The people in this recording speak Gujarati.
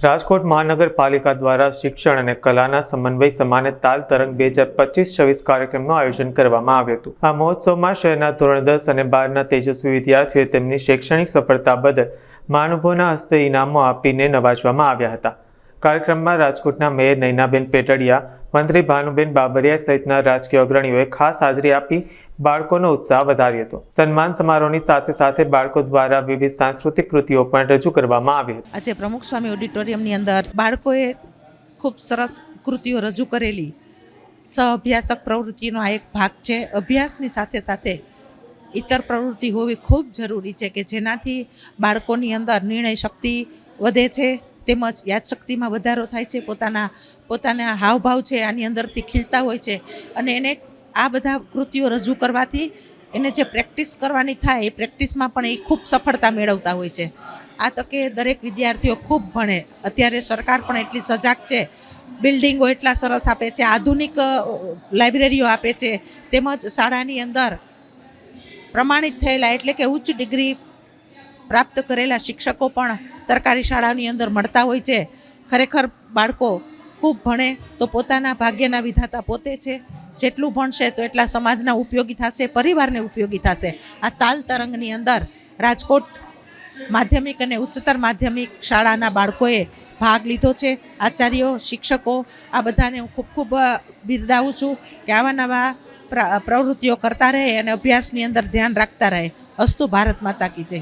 રાજકોટ મહાનગરપાલિકા દ્વારા શિક્ષણ અને કલાના સમન્વય સમાને તાલ તરંગ 2025-26 કાર્યક્રમનું આયોજન કરવામાં આવ્યું હતું। આ મહોત્સવમાં શહેરના ધોરણ 10 અને 12ના તેજસ્વી વિદ્યાર્થીઓએ તેમની શૈક્ષણિક સફળતા બદલ મહાનુભાવોના હસ્તે ઇનામો આપીને નવાજવામાં આવ્યા હતા। કાર્યક્રમમાં રાજકોટના મેયર નયનાબેન પેટડિયા, મંત્રી ભાનુબેન બાબરિયા સહિતના રાજકીય અગ્રણીઓએ ખાસ હાજરી આપી બાળકોનો ઉત્સાહ વધાર્યો હતો। સન્માન સમારોહની સાથે સાથે બાળકો દ્વારા વિવિધ સાંસ્કૃતિક કૃતિઓ પણ રજૂ કરવામાં આવી હતી। આજે પ્રમુખ સ્વામી ઓડિટોરિયમની અંદર બાળકોએ ખૂબ સરસ કૃતિઓ રજૂ કરેલી સહઅભ્યાસક પ્રવૃત્તિનો આ એક ભાગ છે। અભ્યાસની સાથે સાથે ઇતર પ્રવૃત્તિ હોવી ખૂબ જરૂરી છે કે જેનાથી બાળકોની અંદર નિર્ણય શક્તિ વધે છે, તેમજ યાદશક્તિમાં વધારો થાય છે। પોતાના હાવભાવ છે આની અંદરથી ખીલતા હોય છે અને એને આ બધા કૃતિઓ રજૂ કરવાથી એને જે પ્રેક્ટિસ કરવાની થાય એ પ્રેક્ટિસમાં પણ એ ખૂબ સફળતા મેળવતા હોય છે। આ તકે દરેક વિદ્યાર્થીઓ ખૂબ ભણે। અત્યારે સરકાર પણ એટલી સજાગ છે, બિલ્ડિંગો એટલા સરસ આપે છે, આધુનિક લાઇબ્રેરીઓ આપે છે, તેમજ શાળાની અંદર પ્રમાણિત થયેલા એટલે કે ઉચ્ચ ડિગ્રી પ્રાપ્ત કરેલા શિક્ષકો પણ સરકારી શાળાની અંદર મળતા હોય છે। ખરેખર બાળકો ખૂબ ભણે તો પોતાના ભાગ્યના વિધાતા પોતે છે। જેટલું ભણશે તો એટલા સમાજના ઉપયોગી થશે, પરિવારને ઉપયોગી થશે। આ તાલ તરંગની અંદર રાજકોટ માધ્યમિક અને ઉચ્ચતર માધ્યમિક શાળાના બાળકોએ ભાગ લીધો છે। આચાર્યો, શિક્ષકો આ બધાને હું ખૂબ ખૂબ બિરદાવું છું કે આવા નવા પ્રવૃત્તિઓ કરતા રહે અને અભ્યાસની અંદર ધ્યાન રાખતા રહે। અસ્તુ ભારત માતા કી જય।